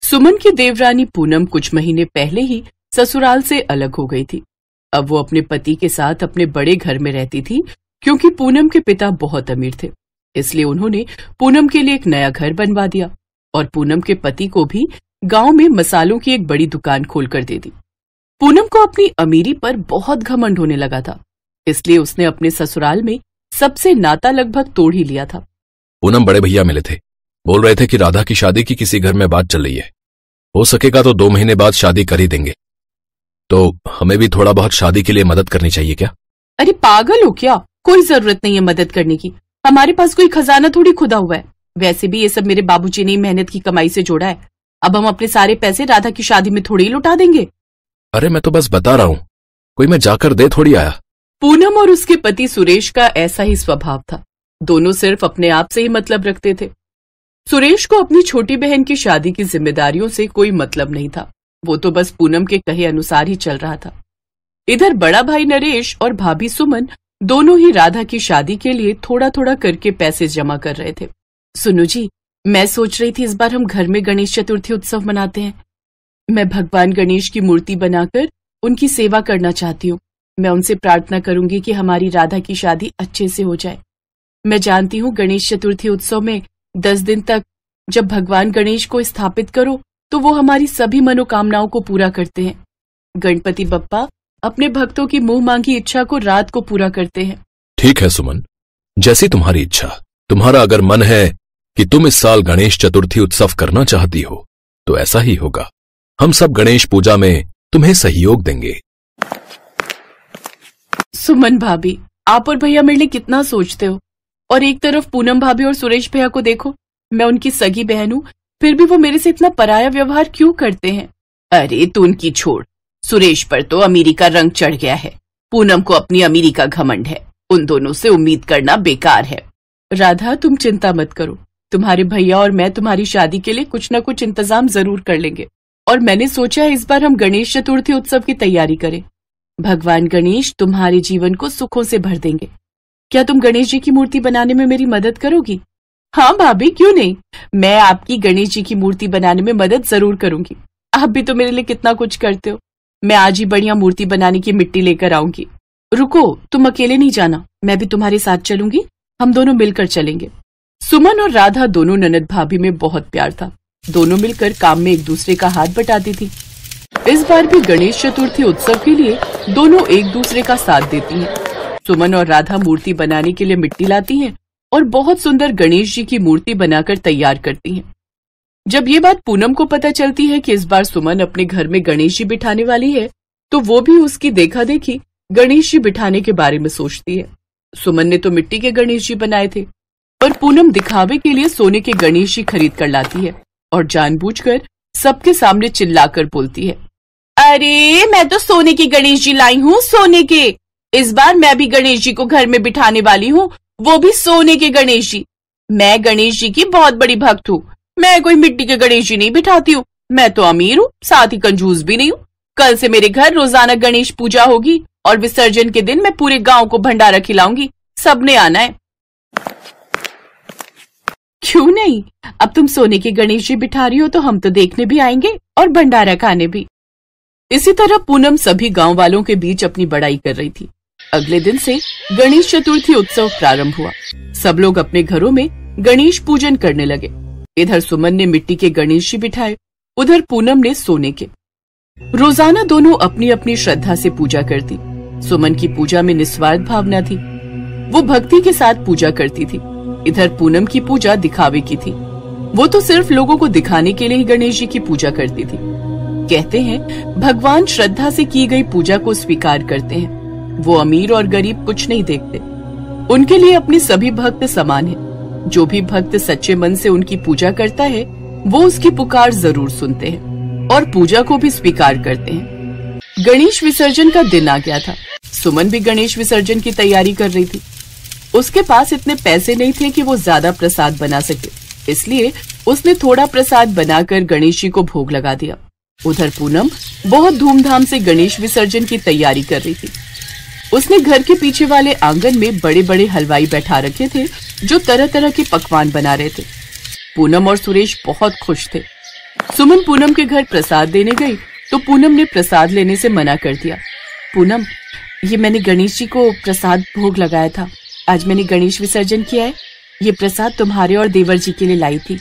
सुमन की देवरानी पूनम कुछ महीने पहले ही ससुराल से अलग हो गई थी। अब वो अपने पति के साथ अपने बड़े घर में रहती थी, क्योंकि पूनम के पिता बहुत अमीर थे। इसलिए उन्होंने पूनम के लिए एक नया घर बनवा दिया और पूनम के पति को भी गांव में मसालों की एक बड़ी दुकान खोलकर दे दी। पूनम को अपनी अमीरी पर बहुत घमंड होने लगा था, इसलिए उसने अपने ससुराल में सबसे नाता लगभग तोड़ ही लिया था। पूनम बड़े भैया मिले थे, बोल रहे थे कि राधा की शादी की किसी घर में बात चल रही है। हो सकेगा तो 2 महीने बाद शादी कर ही देंगे, तो हमें भी थोड़ा बहुत शादी के लिए मदद करनी चाहिए क्या? अरे पागल हो क्या? कोई जरूरत नहीं है मदद करने की। हमारे पास कोई खजाना थोड़ी खुदा हुआ है। वैसे भी ये सब मेरे बाबूजी ने मेहनत की कमाई से जोड़ा है। अब हम अपने सारे पैसे राधा की शादी में थोड़ी ही लुटा देंगे। अरे मैं तो बस बता रहा हूँ, कोई मैं जाकर दे थोड़ी आया। पूनम और उसके पति सुरेश का ऐसा ही स्वभाव था। दोनों सिर्फ अपने आप से ही मतलब रखते थे। सुरेश को अपनी छोटी बहन की शादी की जिम्मेदारियों से कोई मतलब नहीं था। वो तो बस पूनम के कहे अनुसार ही चल रहा था। इधर बड़ा भाई नरेश और भाभी सुमन दोनों ही राधा की शादी के लिए थोड़ा थोड़ा करके पैसे जमा कर रहे थे। सुनो जी, मैं सोच रही थी इस बार हम घर में गणेश चतुर्थी उत्सव मनाते हैं। मैं भगवान गणेश की मूर्ति बनाकर उनकी सेवा करना चाहती हूँ। मैं उनसे प्रार्थना करूंगी कि हमारी राधा की शादी अच्छे से हो जाए। मैं जानती हूँ गणेश चतुर्थी उत्सव में 10 दिन तक जब भगवान गणेश को स्थापित करो तो वो हमारी सभी मनोकामनाओं को पूरा करते हैं। गणपति बप्पा अपने भक्तों की मुंह मांगी इच्छा को रात को पूरा करते हैं। ठीक है सुमन, जैसी तुम्हारी इच्छा। तुम्हारा अगर मन है कि तुम इस साल गणेश चतुर्थी उत्सव करना चाहती हो तो ऐसा ही होगा। हम सब गणेश पूजा में तुम्हें सहयोग देंगे। सुमन भाभी, आप और भैया मेरे लिए कितना सोचते हो। और एक तरफ पूनम भाभी और सुरेश भैया को देखो, मैं उनकी सगी बहन हूँ, फिर भी वो मेरे से इतना पराया व्यवहार क्यों करते हैं? अरे तू उनकी छोड़, सुरेश पर तो अमीरी का रंग चढ़ गया है। पूनम को अपनी अमीरी का घमंड है। उन दोनों से उम्मीद करना बेकार है। राधा, तुम चिंता मत करो। तुम्हारे भैया और मैं तुम्हारी शादी के लिए कुछ न कुछ इंतजाम जरूर कर लेंगे। और मैंने सोचा है इस बार हम गणेश चतुर्थी उत्सव की तैयारी करें। भगवान गणेश तुम्हारे जीवन को सुखों से भर देंगे। क्या तुम गणेश जी की मूर्ति बनाने में मेरी मदद करोगी? हाँ भाभी, क्यों नहीं। मैं आपकी गणेश जी की मूर्ति बनाने में मदद जरूर करूंगी। आप भी तो मेरे लिए कितना कुछ करते हो। मैं आज ही बढ़िया मूर्ति बनाने की मिट्टी लेकर आऊंगी। रुको, तुम अकेले नहीं जाना, मैं भी तुम्हारे साथ चलूंगी। हम दोनों मिलकर चलेंगे। सुमन और राधा दोनों ननद भाभी में बहुत प्यार था। दोनों मिलकर काम में एक दूसरे का हाथ बटाती थी। इस बार भी गणेश चतुर्थी उत्सव के लिए दोनों एक दूसरे का साथ देती हैं। सुमन और राधा मूर्ति बनाने के लिए मिट्टी लाती हैं और बहुत सुंदर गणेश जी की मूर्ति बनाकर तैयार करती हैं। जब ये बात पूनम को पता चलती है कि इस बार सुमन अपने घर में गणेश जी बिठाने वाली है, तो वो भी उसकी देखा देखी गणेश जी बिठाने के बारे में सोचती है। सुमन ने तो मिट्टी के गणेश जी बनाए थे, पर पूनम दिखावे के लिए सोने के गणेश जी खरीद कर लाती है और जानबूझकर सबके सामने चिल्लाकर बोलती है, अरे मैं तो सोने के गणेश जी लाई हूँ, सोने के। इस बार मैं भी गणेश जी को घर में बिठाने वाली हूँ, वो भी सोने के गणेश जी। मैं गणेश जी की बहुत बड़ी भक्त हूँ। मैं कोई मिट्टी के गणेश जी नहीं बिठाती हूँ। मैं तो अमीर हूँ, साथ ही कंजूस भी नहीं हूँ। कल से मेरे घर रोजाना गणेश पूजा होगी और विसर्जन के दिन मैं पूरे गांव को भंडारा खिलाऊंगी। सबने आना है। क्यों नहीं, अब तुम सोने के गणेश जी बिठा रही हो तो हम तो देखने भी आएंगे और भंडारा खाने भी। इसी तरह पूनम सभी गांव वालों के बीच अपनी बड़ाई कर रही थी। अगले दिन से गणेश चतुर्थी उत्सव प्रारंभ हुआ। सब लोग अपने घरों में गणेश पूजन करने लगे। इधर सुमन ने मिट्टी के गणेश जी बिठाए, उधर पूनम ने सोने के। रोजाना दोनों अपनी अपनी श्रद्धा से पूजा करती। सुमन की पूजा में निस्वार्थ भावना थी, वो भक्ति के साथ पूजा करती थी। इधर पूनम की पूजा दिखावे की थी, वो तो सिर्फ लोगों को दिखाने के लिए ही गणेश जी की पूजा करती थी। कहते हैं भगवान श्रद्धा से की गई पूजा को स्वीकार करते हैं। वो अमीर और गरीब कुछ नहीं देखते, उनके लिए अपने सभी भक्त समान हैं। जो भी भक्त सच्चे मन से उनकी पूजा करता है वो उसकी पुकार जरूर सुनते हैं और पूजा को भी स्वीकार करते हैं। गणेश विसर्जन का दिन आ गया था। सुमन भी गणेश विसर्जन की तैयारी कर रही थी। उसके पास इतने पैसे नहीं थे कि वो ज्यादा प्रसाद बना सके, इसलिए उसने थोड़ा प्रसाद बनाकर गणेश जी को भोग लगा दिया। उधर पूनम बहुत धूमधाम से गणेश विसर्जन की तैयारी कर रही थी। उसने घर के पीछे वाले आंगन में बड़े बड़े हलवाई बैठा रखे थे जो तरह तरह के पकवान बना रहे थे। पूनम और सुरेश बहुत खुश थे। सुमन पूनम के घर प्रसाद देने गई तो पूनम ने प्रसाद लेने से मना कर दिया। पूनम, ये मैंने गणेश जी को प्रसाद भोग लगाया था। आज मैंने गणेश विसर्जन किया है। ये प्रसाद तुम्हारे और देवर जी के लिए लाई थी।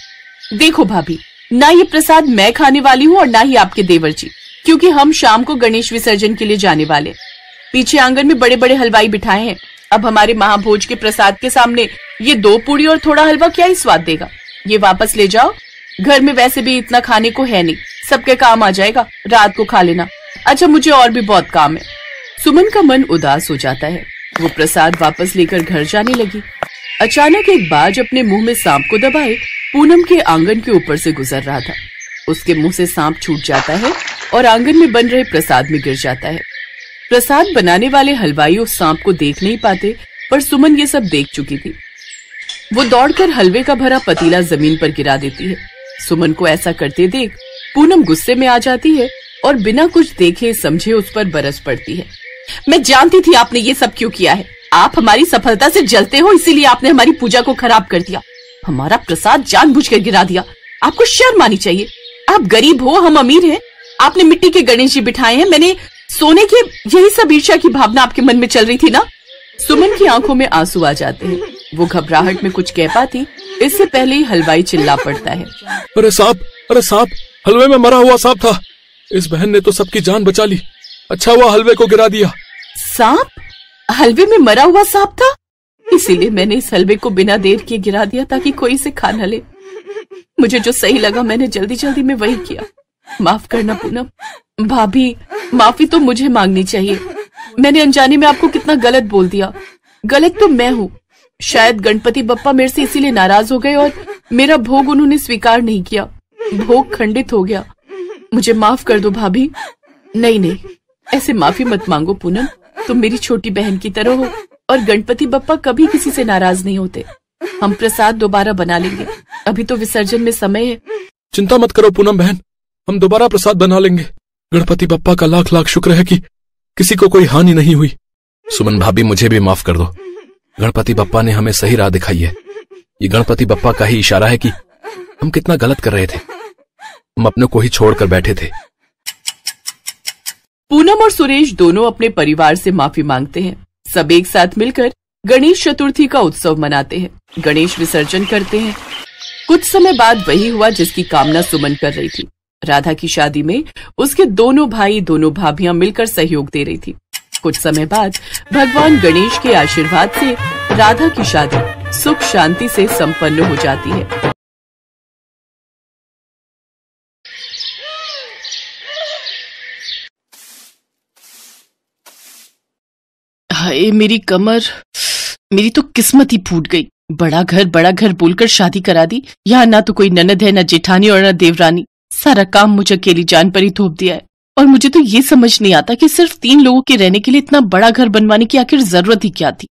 देखो भाभी, ना ये प्रसाद मैं खाने वाली हूँ और ना ही आपके देवर जी, क्योंकि हम शाम को गणेश विसर्जन के लिए जाने वाले। पीछे आंगन में बड़े बड़े हलवाई बिठाए हैं। अब हमारे महाभोज के प्रसाद के सामने ये 2 पूड़ी और थोड़ा हलवा क्या ही स्वाद देगा। ये वापस ले जाओ, घर में वैसे भी इतना खाने को है नहीं, सबके काम आ जाएगा, रात को खा लेना। अच्छा, मुझे और भी बहुत काम है। सुमन का मन उदास हो जाता है। वो प्रसाद वापस लेकर घर जाने लगी। अचानक एक बाज अपने मुंह में सांप को दबाए पूनम के आंगन के ऊपर से गुजर रहा था। उसके मुंह से सांप छूट जाता है और आंगन में बन रहे प्रसाद में गिर जाता है। प्रसाद बनाने वाले हलवाई उस सांप को देख नहीं पाते, पर सुमन ये सब देख चुकी थी। वो दौड़कर हलवे का भरा पतीला जमीन पर गिरा देती है। सुमन को ऐसा करते देख पूनम गुस्से में आ जाती है और बिना कुछ देखे समझे उस पर बरस पड़ती है। मैं जानती थी आपने ये सब क्यों किया है। आप हमारी सफलता से जलते हो, इसीलिए आपने हमारी पूजा को खराब कर दिया। हमारा प्रसाद जानबूझकर गिरा दिया। आपको शर्म आनी चाहिए। आप गरीब हो, हम अमीर हैं। आपने मिट्टी के गणेश जी बिठाए हैं, मैंने सोने के। यही सब ईर्ष्या की भावना आपके मन में चल रही थी ना। सुमन की आंखों में आंसू आ जाते हैं। वो घबराहट में कुछ कह पाती, इससे पहले ही हलवाई चिल्ला पड़ता है। अरे सांप, हलवे में मरा हुआ सांप था। इस बहन ने तो सबकी जान बचा ली। अच्छा हुआ हलवे को गिरा दिया। सांप? हलवे में मरा हुआ सांप था? इसीलिए मैंने इस हलवे को बिना देर किए गिरा दिया ताकि कोई इसे खा न ले। मुझे जो सही लगा मैंने जल्दी जल्दी में वही किया। माफ करना पूनम। भाभी, माफी तो मुझे मांगनी चाहिए। मैंने अनजाने में आपको कितना गलत बोल दिया। गलत तो मैं हूँ। शायद गणपति बप्पा मेरे से इसीलिए नाराज हो गए और मेरा भोग उन्होंने स्वीकार नहीं किया। भोग खंडित हो गया। मुझे माफ कर दो भाभी। नहीं, ऐसे माफी मत मांगो पूनम। तुम मेरी छोटी बहन की तरह हो और गणपति बप्पा कभी किसी से नाराज नहीं होते। हम प्रसाद दोबारा बना लेंगे। अभी तो विसर्जन में समय है। चिंता मत करो पूनम बहन, हम दोबारा प्रसाद बना लेंगे। गणपति बप्पा का लाख लाख शुक्र है कि किसी को कोई हानि नहीं हुई। सुमन भाभी, मुझे भी माफ कर दो। गणपति बप्पा ने हमें सही राह दिखाई है। ये गणपति बप्पा का ही इशारा है कि हम कितना गलत कर रहे थे। हम अपने को ही छोड़कर बैठे थे। पूनम और सुरेश दोनों अपने परिवार से माफी मांगते हैं। सब एक साथ मिलकर गणेश चतुर्थी का उत्सव मनाते हैं। गणेश विसर्जन करते हैं। कुछ समय बाद वही हुआ जिसकी कामना सुमन कर रही थी। राधा की शादी में उसके दोनों भाई दोनों भाभियां मिलकर सहयोग दे रही थी। कुछ समय बाद भगवान गणेश के आशीर्वाद से राधा की शादी सुख शांति से संपन्न हो जाती है। हाय मेरी कमर, मेरी तो किस्मत ही फूट गई। बड़ा घर बोलकर शादी करा दी। यहाँ ना तो कोई ननद है, ना जेठानी और ना देवरानी। सारा काम मुझे अकेली जान पर ही थोप दिया है। और मुझे तो ये समझ नहीं आता कि सिर्फ 3 लोगों के रहने के लिए इतना बड़ा घर बनवाने की आखिर जरूरत ही क्या थी।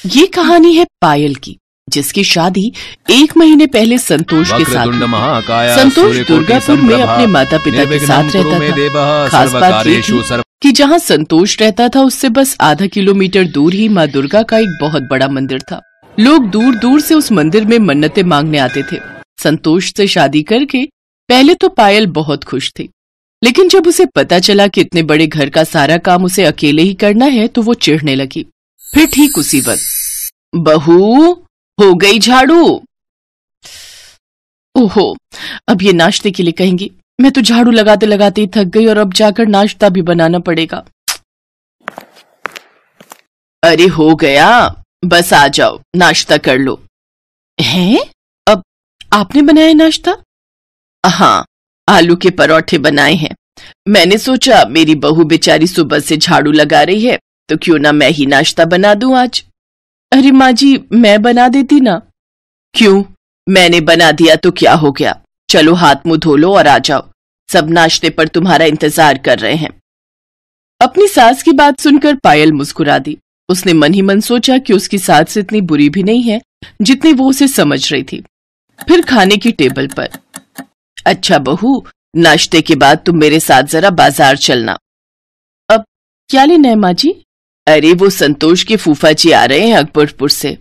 ये कहानी है पायल की, जिसकी शादी 1 महीने पहले संतोष के साथ हुई। संतोष दुर्गापुर में अपने माता पिता के साथ रहता था। खास बात ये थी कि जहाँ संतोष रहता था उससे बस आधा किलोमीटर दूर ही माँ दुर्गा का एक बहुत बड़ा मंदिर था। लोग दूर दूर से उस मंदिर में मन्नतें मांगने आते थे। संतोष से शादी करके पहले तो पायल बहुत खुश थी, लेकिन जब उसे पता चला कि इतने बड़े घर का सारा काम उसे अकेले ही करना है तो वो चिढ़ने लगी। फिर ठीक उसी वक्त, बहू हो गई झाड़ू। ओहो, अब ये नाश्ते के लिए कहेंगी। मैं तो झाड़ू लगाते लगाते ही थक गई और अब जाकर नाश्ता भी बनाना पड़ेगा। अरे हो गया, बस आ जाओ, नाश्ता कर लो। हैं? अब आपने बनाया नाश्ता? हाँ, आलू के परोठे बनाए हैं। मैंने सोचा मेरी बहू बेचारी सुबह से झाड़ू लगा रही है तो क्यों ना मैं ही नाश्ता बना दूं आज। अरे माँ जी, मैं बना देती ना। क्यों? मैंने बना दिया तो क्या हो गया? चलो हाथ मुंह धो लो और आ जाओ, सब नाश्ते पर तुम्हारा इंतजार कर रहे हैं। अपनी सास की बात सुनकर पायल मुस्कुरा दी। उसने मन ही मन सोचा कि उसकी सास इतनी बुरी भी नहीं है जितनी वो उसे समझ रही थी। फिर खाने की टेबल पर, अच्छा बहू, नाश्ते के बाद तुम मेरे साथ जरा बाजार चलना। अब क्या लेना है माँ जी? अरे वो संतोष के फूफा जी आ रहे हैं अकबरपुर से।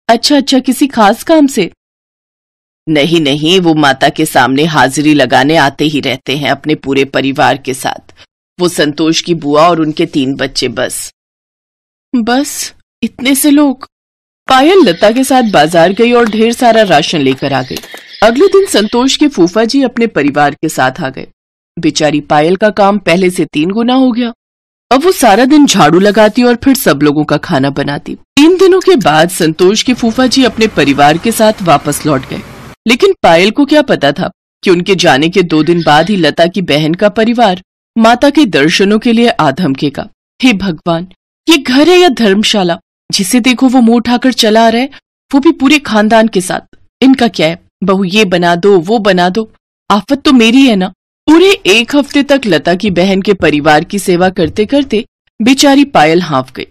अच्छा अच्छा, किसी खास काम से? नहीं नहीं, वो माता के सामने हाजिरी लगाने आते ही रहते हैं अपने पूरे परिवार के साथ। वो संतोष की बुआ और उनके 3 बच्चे। बस इतने से लोग? पायल लता के साथ बाजार गई और ढेर सारा राशन लेकर आ गई। अगले दिन संतोष के फूफा जी अपने परिवार के साथ आ गए। बेचारी पायल का काम पहले से 3 गुना हो गया। अब वो सारा दिन झाड़ू लगाती और फिर सब लोगों का खाना बनाती। 3 दिनों के बाद संतोष के फूफा जी अपने परिवार के साथ वापस लौट गए। लेकिन पायल को क्या पता था कि उनके जाने के 2 दिन बाद ही लता की बहन का परिवार माता के दर्शनों के लिए आ धमकेगा। हे भगवान, ये घर है या धर्मशाला? जिसे देखो वो मुंह उठाकर चला आ रहा है, वो भी पूरे खानदान के साथ। इनका क्या है, बहू ये बना दो वो बना दो, आफत तो मेरी है ना। पूरे 1 हफ्ते तक लता की बहन के परिवार की सेवा करते करते बेचारी पायल हाँफ गई।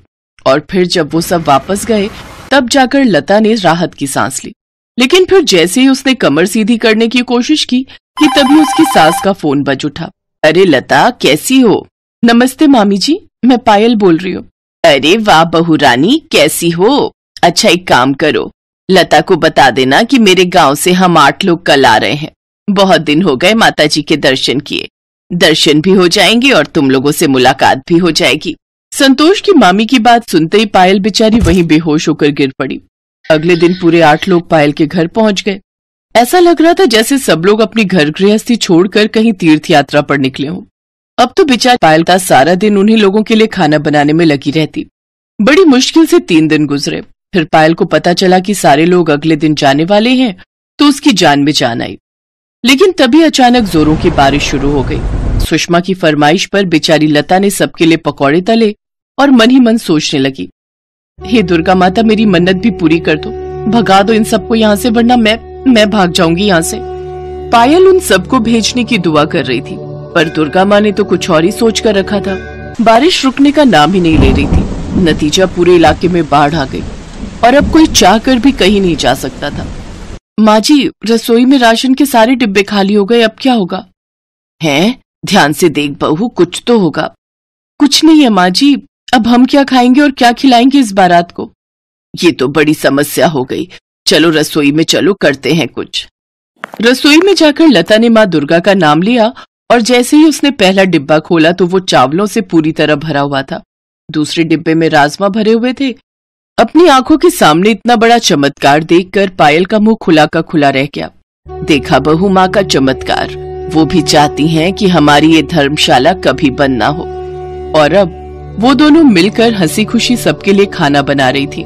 और फिर जब वो सब वापस गए तब जाकर लता ने राहत की सांस ली। लेकिन फिर जैसे ही उसने कमर सीधी करने की कोशिश की कि तभी उसकी सास का फोन बज उठा। अरे लता, कैसी हो? नमस्ते मामी जी, मैं पायल बोल रही हूँ। अरे वाह बहू रानी, कैसी हो? अच्छा एक काम करो, लता को बता देना कि मेरे गांव से हम 8 लोग कल आ रहे हैं। बहुत दिन हो गए माता जी के दर्शन किए, दर्शन भी हो जाएंगे और तुम लोगों से मुलाकात भी हो जाएगी। संतोष की मामी की बात सुनते ही पायल बेचारी वहीं बेहोश होकर गिर पड़ी। अगले दिन पूरे 8 लोग पायल के घर पहुंच गए। ऐसा लग रहा था जैसे सब लोग अपनी घर गृहस्थी छोड़कर कहीं तीर्थ यात्रा पर निकले हों। अब तो बेचारी पायल का सारा दिन उन्हीं लोगों के लिए खाना बनाने में लगी रहती। बड़ी मुश्किल से 3 दिन गुजरे। फिर पायल को पता चला कि सारे लोग अगले दिन जाने वाले हैं, तो उसकी जान में जान आई। लेकिन तभी अचानक जोरों की बारिश शुरू हो गई। सुषमा की फरमाइश पर बेचारी लता ने सबके लिए पकौड़े तले और मन ही मन सोचने लगी, हे दुर्गा माता, मेरी मन्नत भी पूरी कर दो, भगा दो इन सबको यहाँ से, वरना मैं भाग जाऊंगी यहाँ से। पायल उन सबको भेजने की दुआ कर रही थी, पर दुर्गा माँ ने तो कुछ और ही सोच कर रखा था। बारिश रुकने का नाम ही नहीं ले रही थी। नतीजा पूरे इलाके में बाढ़ आ गई और अब कोई चाह कर भी कहीं नहीं जा सकता था। माँ जी, रसोई में राशन के सारे डिब्बे खाली हो गए, अब क्या होगा? हैं? ध्यान से देख बहू, कुछ तो होगा। कुछ नहीं है माँ जी, अब हम क्या खाएंगे और क्या खिलाएंगे इस बारात को? ये तो बड़ी समस्या हो गई। चलो रसोई में चलो, करते हैं कुछ। रसोई में जाकर लता ने माँ दुर्गा का नाम लिया और जैसे ही उसने पहला डिब्बा खोला तो वो चावलों से पूरी तरह भरा हुआ था। दूसरे डिब्बे में राजमा भरे हुए थे। अपनी आंखों के सामने इतना बड़ा चमत्कार देखकर पायल का मुंह खुला का खुला रह गया। देखा बहू, माँ का चमत्कार। वो भी चाहती हैं कि हमारी ये धर्मशाला कभी बंद ना हो। और अब वो दोनों मिलकर हंसी खुशी सबके लिए खाना बना रही थी।